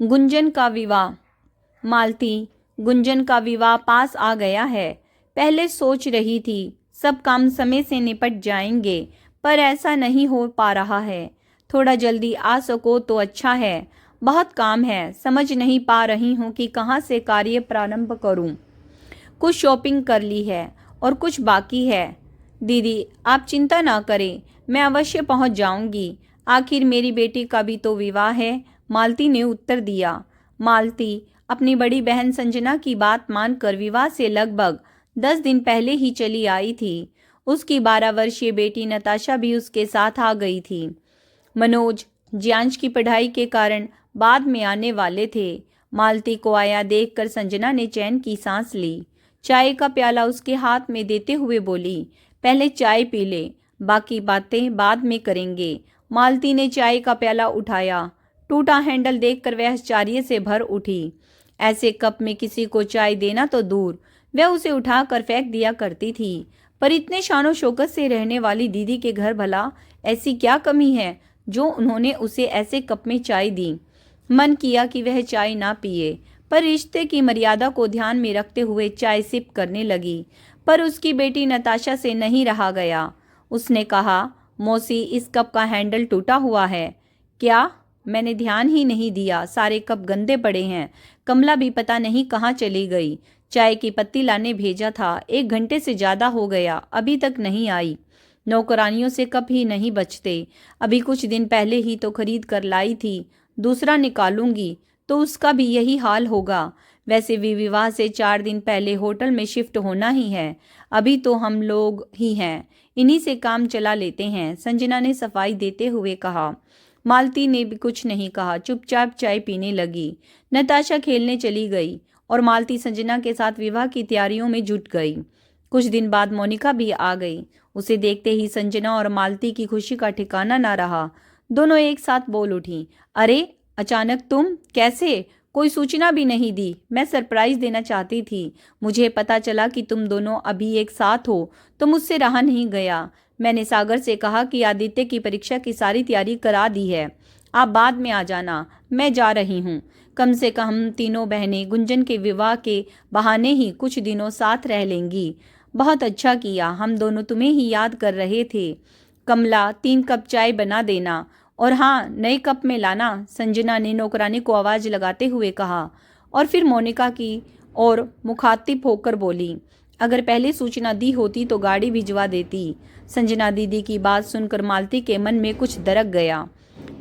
गुंजन का विवाह। मालती, गुंजन का विवाह पास आ गया है। पहले सोच रही थी सब काम समय से निपट जाएंगे, पर ऐसा नहीं हो पा रहा है। थोड़ा जल्दी आ सको तो अच्छा है। बहुत काम है, समझ नहीं पा रही हूँ कि कहाँ से कार्य प्रारंभ करूँ। कुछ शॉपिंग कर ली है और कुछ बाकी है। दीदी, आप चिंता ना करें, मैं अवश्य पहुँच जाऊँगी। आखिर मेरी बेटी का भी तो विवाह है, मालती ने उत्तर दिया। मालती अपनी बड़ी बहन संजना की बात मानकर विवाह से लगभग 10 दिन पहले ही चली आई थी। उसकी 12 वर्षीय बेटी नताशा भी उसके साथ आ गई थी। मनोज ज्यांश की पढ़ाई के कारण बाद में आने वाले थे। मालती को आया देखकर संजना ने चैन की सांस ली। चाय का प्याला उसके हाथ में देते हुए बोली, पहले चाय पी ले, बाकी बातें बाद में करेंगे। मालती ने चाय का प्याला उठाया। टूटा हैंडल देखकर वह आश्चर्य से भर उठी। ऐसे कप में किसी को चाय देना तो दूर, वह उसे उठाकर फेंक दिया करती थी। पर इतने शानो शौकत से रहने वाली दीदी के घर भला ऐसी क्या कमी है जो उन्होंने उसे ऐसे कप में चाय दी। मन किया कि वह चाय ना पिए, पर रिश्ते की मर्यादा को ध्यान में रखते हुए चाय सिप करने लगी। पर उसकी बेटी नताशा से नहीं रहा गया। उसने कहा, मौसी, इस कप का हैंडल टूटा हुआ है। क्या? मैंने ध्यान ही नहीं दिया, सारे कप गंदे पड़े हैं। कमला भी पता नहीं कहाँ चली गई। चाय की पत्ती लाने भेजा था, 1 घंटे से ज्यादा हो गया, अभी तक नहीं आई। नौकरानियों से कप ही नहीं बचते। अभी कुछ दिन पहले ही तो खरीद कर लाई थी, दूसरा निकालूंगी तो उसका भी यही हाल होगा। वैसे भी विवाह से 4 दिन पहले होटल में शिफ्ट होना ही है। अभी तो हम लोग ही हैं, इन्हीं से काम चला लेते हैं, संजना ने सफाई देते हुए कहा। मालती ने भी कुछ नहीं कहा, चुपचाप चाय पीने लगी। नताशा खेलने चली गई और मालती संजना के साथ विवाह की तैयारियों में जुट गई। कुछ दिन बाद मोनिका भी आ गई। उसे देखते ही संजना और मालती की खुशी का ठिकाना ना रहा। दोनों एक साथ बोल उठी, अरे अचानक तुम कैसे? कोई सूचना भी नहीं दी। मैं सरप्राइज देना चाहती थी। मुझे पता चला कि तुम दोनों अभी एक साथ हो तो मुझसे रहा नहीं गया। मैंने सागर से कहा कि आदित्य की परीक्षा की सारी तैयारी करा दी है, आप बाद में आ जाना, मैं जा रही हूँ। कम से कम हम तीनों बहनें गुंजन के विवाह के बहाने ही कुछ दिनों साथ रह लेंगी। बहुत अच्छा किया, हम दोनों तुम्हें ही याद कर रहे थे। कमला, 3 कप चाय बना देना, और हाँ, नए कप में लाना, संजना ने नौकरानी को आवाज लगाते हुए कहा। और फिर मोनिका की और मुखातिब होकर बोली, अगर पहले सूचना दी होती तो गाड़ी भिजवा देती। संजना दीदी की बात सुनकर मालती के मन में कुछ दरक गया।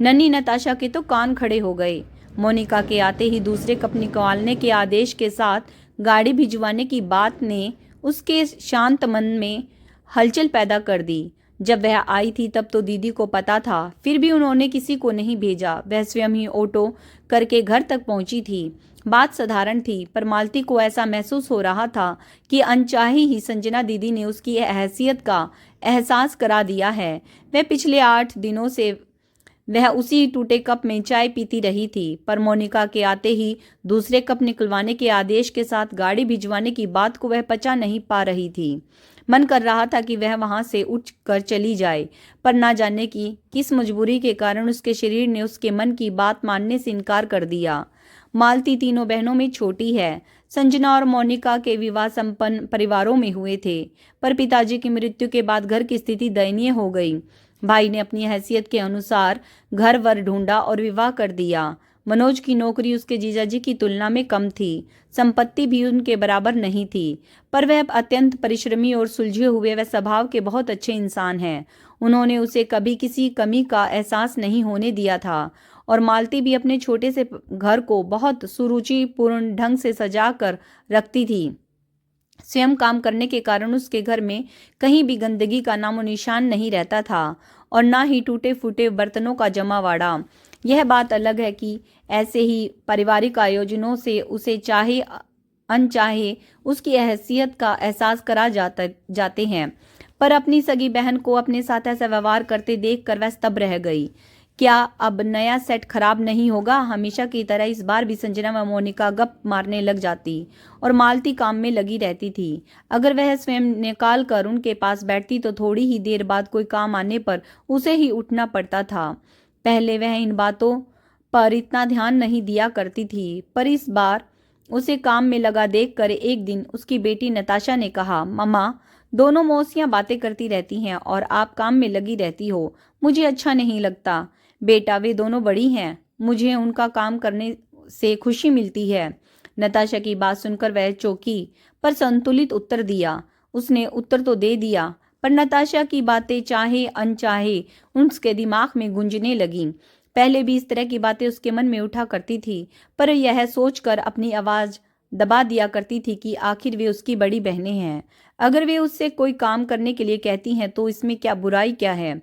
नन्ही नताशा के तो कान खड़े हो गए। मोनिका के आते ही दूसरे कप निकालने के आदेश के साथ गाड़ी भिजवाने की बात ने उसके शांत मन में हलचल पैदा कर दी। जब वह आई थी तब तो दीदी को पता था, फिर भी उन्होंने किसी को नहीं भेजा। वह स्वयं ही ऑटो करके घर तक पहुंची थी। बात साधारण थी, पर मालती को ऐसा महसूस हो रहा था कि अनचाही ही संजना दीदी ने उसकी हैसियत का एहसास करा दिया है। वह पिछले 8 दिनों से वह उसी टूटे कप में चाय पीती रही थी, पर मोनिका के आते ही दूसरे कप निकलवाने के आदेश के साथ गाड़ी भिजवाने की बात को वह पचा नहीं पा रही थी। मन कर रहा था कि वह वहां से उठ कर चली जाए, पर ना जाने की किस मजबूरी के कारण उसके शरीर ने उसके मन की बात मानने से इनकार कर दिया। मालती तीनों बहनों में छोटी है। संजना और मोनिका के विवाह संपन्न परिवारों में हुए थे, पर पिताजी की मृत्यु के बाद घर की स्थिति दयनीय हो गई। भाई ने अपनी हैसियत के अनुसार घर वर ढूंढा और विवाह कर दिया। मनोज की नौकरी उसके जीजाजी की तुलना में कम थी, संपत्ति भी उनके बराबर नहीं थी, पर वह अत्यंत परिश्रमी और सुलझे हुए व स्वभाव के बहुत अच्छे इंसान हैं। उन्होंने उसे कभी किसी कमी का एहसास नहीं होने दिया था। और मालती भी अपने छोटे से घर को बहुत सुरुचिपूर्ण ढंग से सजा कर रखती थी। स्वयं काम करने के कारण उसके घर में कहीं भी गंदगी का नामो निशान नहीं रहता था, और ना ही टूटे फूटे बर्तनों का जमावाड़ा। यह बात अलग है कि ऐसे ही पारिवारिक आयोजनों से उसे चाहे अनचाहे उसकी हैसियत का एहसास करा जाते हैं। पर अपनी सगी बहन को अपने साथ ऐसा व्यवहार करते देखकर वह स्तब्ध रह गई। क्या अब नया सेट खराब नहीं होगा? हमेशा की तरह इस बार भी संजना व मोनिका गप मारने लग जाती और मालती काम में लगी रहती थी। अगर वह स्वयं निकाल कर उनके पास बैठती तो थोड़ी ही देर बाद कोई काम आने पर उसे ही उठना पड़ता था। पहले वह इन बातों पर इतना ध्यान नहीं दिया करती थी। पर इस बार उसे काम में लगा देखकर एक दिन उसकी बेटी नताशा ने कहा, मम्मा, दोनों मौसियां बातें करती रहती हैं और आप काम में लगी रहती हो, मुझे अच्छा नहीं लगता। बेटा, वे दोनों बड़ी हैं, मुझे उनका काम करने से खुशी मिलती है। नताशा की बात सुनकर वह चौंकी, पर संतुलित उत्तर दिया। उसने उत्तर तो दे दिया, पर नताशा की बातें चाहे अनचाहे उसके दिमाग में गूंजने लगीं। पहले भी इस तरह की बातें उसके मन में उठा करती थी, पर यह सोचकर अपनी आवाज दबा दिया करती थी कि आखिर वे उसकी बड़ी बहनें हैं। अगर वे उससे कोई काम करने के लिए कहती हैं तो इसमें क्या बुराई क्या है।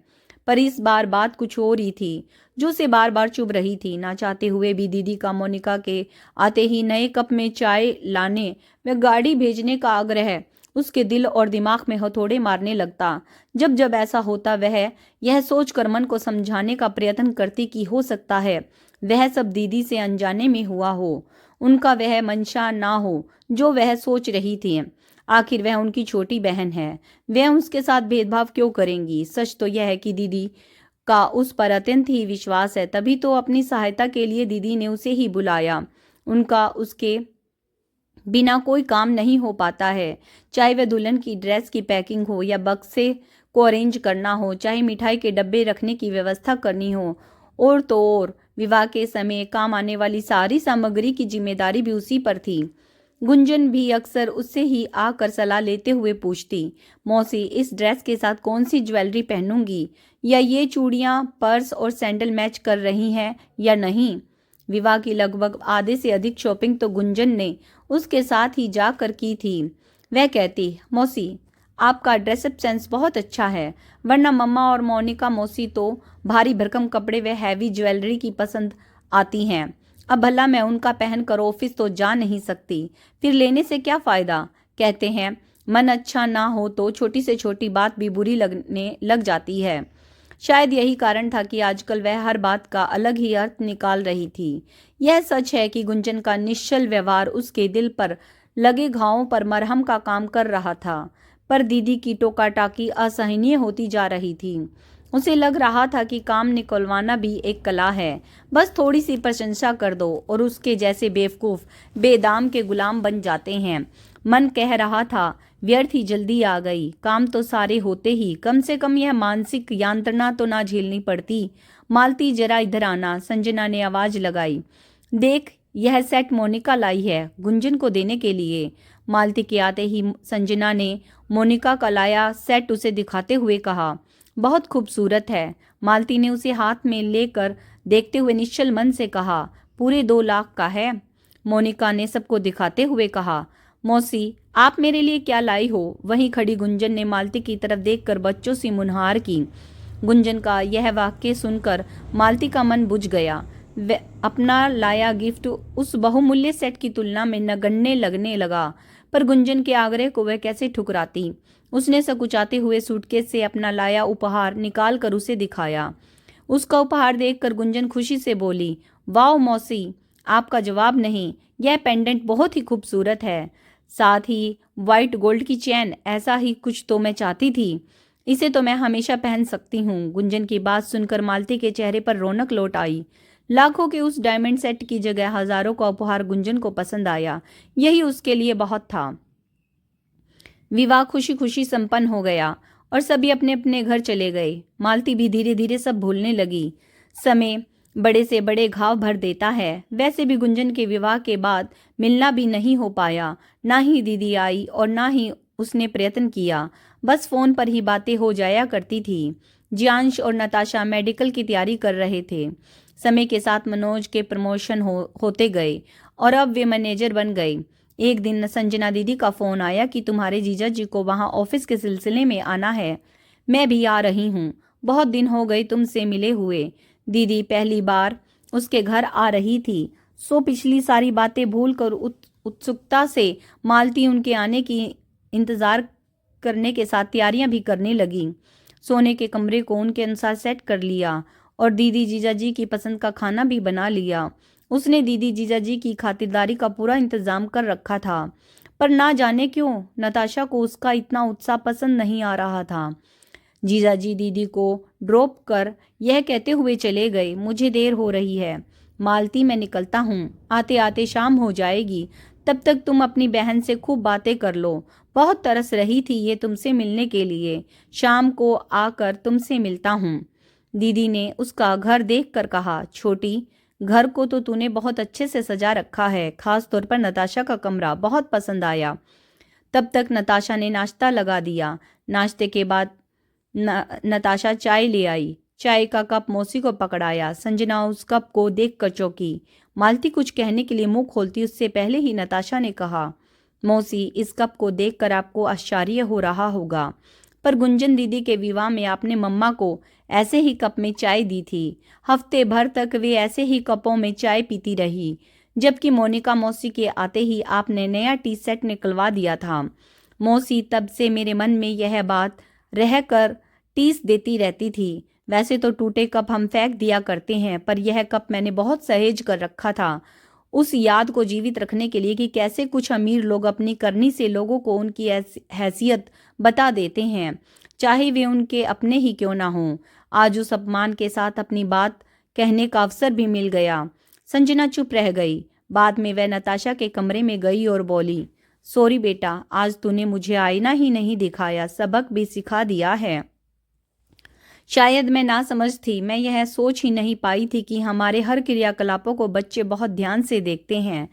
पर इस बार बात कुछ और ही थी, जो उसे बार बार चुभ रही थी। ना चाहते हुए भी दीदी का मोनिका के आते ही नए कप में चाय लाने व गाड़ी भेजने का आग्रह उसके दिल और दिमाग में हथौड़े मारने लगता। जब जब ऐसा होता वह यह सोचकर मन को समझाने का प्रयत्न करती कि हो सकता है वह सब दीदी से अनजाने में हुआ हो, उनका वह मंशा ना हो जो वह सोच रही थी। आखिर वह उनकी छोटी बहन है, वह उसके साथ भेदभाव क्यों करेंगी। सच तो यह है कि दीदी का उस पर अत्यंत ही विश्वास है, तभी तो अपनी सहायता के लिए दीदी ने उसे ही बुलाया। उनका उसके बिना कोई काम नहीं हो पाता है, चाहे वह दुल्हन की ड्रेस की पैकिंग हो या बक्से को अरेंज करना हो, चाहे मिठाई के डब्बे रखने की व्यवस्था करनी हो, और तो और विवाह के समय काम आने वाली सारी सामग्री की जिम्मेदारी भी उसी पर थी। गुंजन भी अक्सर उससे ही आकर सलाह लेते हुए पूछती, मौसी, इस ड्रेस के साथ कौन सी ज्वेलरी पहनूंगी, या ये चूड़ियां पर्स और सैंडल मैच कर रही हैं या नहीं। विवाह की लगभग आधे से अधिक शॉपिंग तो गुंजन ने उसके साथ ही जाकर की थी। वह कहती, मौसी, आपका ड्रेसअप सेंस बहुत अच्छा है, वरना मम्मा और मोनिका मौसी तो भारी भरकम कपड़े व हैवी ज्वेलरी की पसंद आती हैं। अब भला मैं उनका पहनकर ऑफिस तो जा नहीं सकती, फिर लेने से क्या फायदा। कहते हैं मन अच्छा ना हो तो छोटी से छोटी बात भी बुरी लगने लग जाती है। शायद यही कारण था कि आजकल वह हर बात का अलग ही अर्थ निकाल रही थी। यह सच है कि गुंजन का निश्चल व्यवहार उसके दिल पर लगे घावों पर मरहम का काम कर रहा था, पर दीदी की टोका टाकी असहनीय होती जा रही थी। उसे लग रहा था कि काम निकलवाना भी एक कला है, बस थोड़ी सी प्रशंसा कर दो और उसके जैसे बेवकूफ बेदाम के गुलाम बन जाते हैं। मन कह रहा था व्यर्थ ही जल्दी आ गई, काम तो सारे होते ही, कम से कम यह मानसिक यांत्रणा तो ना झेलनी पड़ती। मालती, जरा इधर आना, संजना ने आवाज लगाई। देख, यह सेट मोनिका लाई है गुंजन को देने के लिए। मालती के आते ही संजना ने मोनिका का लाया सेट उसे दिखाते हुए कहा, बहुत खूबसूरत है। मालती ने उसे हाथ में लेकर देखते हुए निश्चल मन से कहा, पूरे 2 लाख का है। मोनिका ने सबको दिखाते हुए कहा, मौसी, आप मेरे लिए क्या लाई हो। वहीं खड़ी गुंजन ने मालती की तरफ देखकर बच्चों सी मुनहार की। गुंजन का यह वाक्य सुनकर मालती का मन बुझ गया। वह अपना लाया गिफ्ट उस बहुमूल्य सेट की तुलना में नगण्य लगने लगा, पर गुंजन के आग्रह को वह कैसे ठुकराती। उसने सकुचाते हुए सूटकेस से अपना लाया उपहार निकाल कर उसे दिखाया। उसका उपहार देखकर गुंजन खुशी से बोली, वाह मौसी, आपका जवाब नहीं, यह पेंडेंट बहुत ही खूबसूरत है, साथ ही व्हाइट गोल्ड की चैन, ऐसा ही कुछ तो मैं चाहती थी। इसे तो मैं हमेशा पहन सकती हूँ। गुंजन की बात सुनकर मालती के चेहरे पर रौनक लौट आई। लाखों के उस डायमंड सेट की जगह हजारों का उपहार गुंजन को पसंद आया, यही उसके लिए बहुत था। विवाह खुशी खुशी संपन्न हो गया और सभी अपने अपने घर चले गए। मालती भी धीरे धीरे सब भूलने लगी। समय बड़े से बड़े घाव भर देता है। वैसे भी गुंजन के विवाह के बाद मिलना भी नहीं हो पाया, ना ही दीदी आई और ना ही उसने प्रयत्न किया, बस फोन पर ही बातें हो जाया करती थी। जियांश और नताशा मेडिकल की तैयारी कर रहे थे। समय के साथ मनोज के प्रमोशन होते गए और अब वे मैनेजर बन गए। एक दिन संजना दीदी का फोन आया कि तुम्हारे जीजा जी को वहां ऑफिस के सिलसिले में आना है। मैं भी आ रही हूँ, बहुत दिन हो गए तुमसे मिले हुए। दीदी पहली बार उसके घर आ रही थी, सो पिछली सारी बातें भूलकर उत्सुकता से मालती उनके आने की इंतजार करने के साथ तैयारियां भी करने लगी। सोने के कमरे को उनके अनुसार सेट कर लिया और दीदी जीजाजी की पसंद का खाना भी बना लिया। उसने दीदी जीजाजी की खातिरदारी का पूरा इंतजाम कर रखा था, पर ना जाने क्यों नताशा को उसका इतना उत्साह पसंद नहीं आ रहा था। जीजाजी दीदी को ड्रॉप कर यह कहते हुए चले गए, मुझे देर हो रही है। मालती, मैं निकलता हूँ, आते आते शाम हो जाएगी। तब तक तुम अपनी बहन से खूब बातें कर लो। बहुत तरस रही थी ये तुमसे मिलने के लिए। शाम को आकर तुमसे मिलता हूँ। दीदी ने उसका घर देखकर कहा, छोटी, घर को तो तूने बहुत अच्छे से सजा रखा है। खास तौर पर नताशा का कमरा बहुत पसंद आया। तब तक नताशा ने नाश्ता लगा दिया। नाश्ते के बाद नताशा चाय ले आई। चाय का कप मौसी को पकड़ाया। संजना उस कप को देखकर चौंकी। मालती कुछ कहने के लिए मुंह खोलती उससे पहले ही नताशा ने कहा, मौसी, इस कप को देखकर आपको आश्चर्य हो रहा होगा, पर गुंजन दीदी के विवाह में आपने मम्मा को ऐसे ही कप में चाय दी थी। हफ्ते भर तक वे ऐसे ही कपों में चाय पीती रही, जबकि मोनिका मौसी के आते ही आपने नया टी सेट निकलवा दिया था। मौसी, तब से मेरे मन में यह बात रहकर टीस देती रहती थी। वैसे तो टूटे कप हम फेंक दिया करते हैं, पर यह कप मैंने बहुत सहेज कर रखा था, उस याद को जीवित रखने के लिए कि कैसे कुछ अमीर लोग अपनी करनी से लोगों को उनकी हैसियत बता देते हैं, चाहे वे उनके अपने ही क्यों ना हों। आज उस अपमान के साथ अपनी बात कहने का अवसर भी मिल गया। संजना चुप रह गई। बाद में वह नताशा के कमरे में गई और बोली, सॉरी बेटा, आज तूने मुझे आईना ही नहीं दिखाया, सबक भी सिखा दिया है। शायद मैं ना समझ थी, मैं यह सोच ही नहीं पाई थी कि हमारे हर क्रियाकलापों को बच्चे बहुत ध्यान से देखते हैं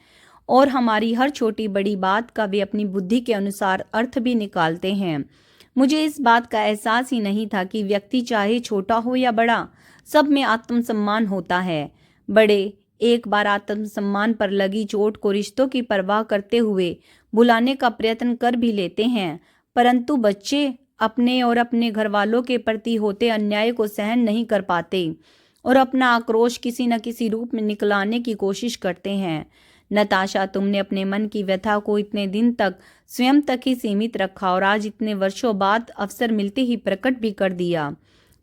और हमारी हर छोटी बड़ी बात का वे अपनी बुद्धि के अनुसार अर्थ भी निकालते हैं। मुझे इस बात का एहसास ही नहीं था कि व्यक्ति चाहे छोटा हो या बड़ा, सब में आत्मसम्मान होता है। बड़े एक बार आत्मसम्मान पर लगी चोट को रिश्तों की परवाह करते हुए भुलाने का प्रयत्न कर भी लेते हैं, परंतु बच्चे अपने और अपने घर वालों के प्रति होते अन्याय को सहन नहीं कर पाते और अपना आक्रोश किसी न किसी रूप में निकलाने की कोशिश करते हैं। नताशा, तुमने अपने मन की व्यथा को इतने दिन तक स्वयं तक ही सीमित रखा और आज इतने वर्षों बाद अवसर मिलते ही प्रकट भी कर दिया।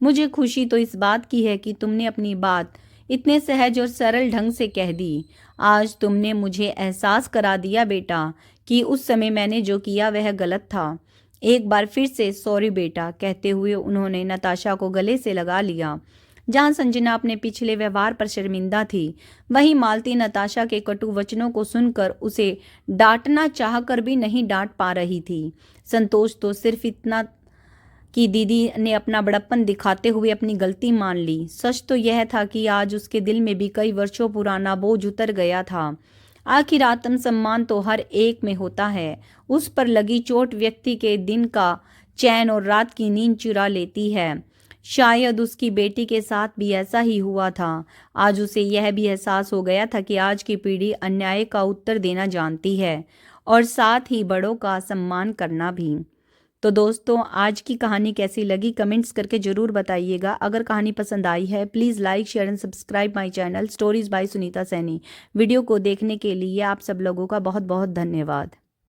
मुझे खुशी तो इस बात की है कि तुमने अपनी बात इतने सहज और सरल ढंग से कह दी। आज तुमने मुझे एहसास करा दिया बेटा कि उस समय मैंने जो किया वह गलत था। एक बार फिर से सॉरी बेटा, कहते हुए उन्होंने नताशा को गले से लगा लिया। जहां संजना अपने पिछले व्यवहार पर शर्मिंदा थी, वहीं मालती नताशा के कटु वचनों को सुनकर उसे डांटना चाहकर भी नहीं डांट पा रही थी। संतोष तो सिर्फ इतना कि दीदी ने अपना बड़प्पन दिखाते हुए अपनी गलती मान ली। सच तो यह था कि आज उसके दिल में भी कई वर्षों पुराना बोझ उतर गया था। आखिर आत्मसम्मान तो हर एक में होता है। उस पर लगी चोट व्यक्ति के दिन का चैन और रात की नींद चुरा लेती है। शायद उसकी बेटी के साथ भी ऐसा ही हुआ था। आज उसे यह भी एहसास हो गया था कि आज की पीढ़ी अन्याय का उत्तर देना जानती है और साथ ही बड़ों का सम्मान करना भी। तो दोस्तों, आज की कहानी कैसी लगी कमेंट्स करके ज़रूर बताइएगा। अगर कहानी पसंद आई है please like, share and subscribe my channel stories bye Sunita Saini. Video को देखने के लिए आप सब लोगों का बहुत बहुत धन्यवाद।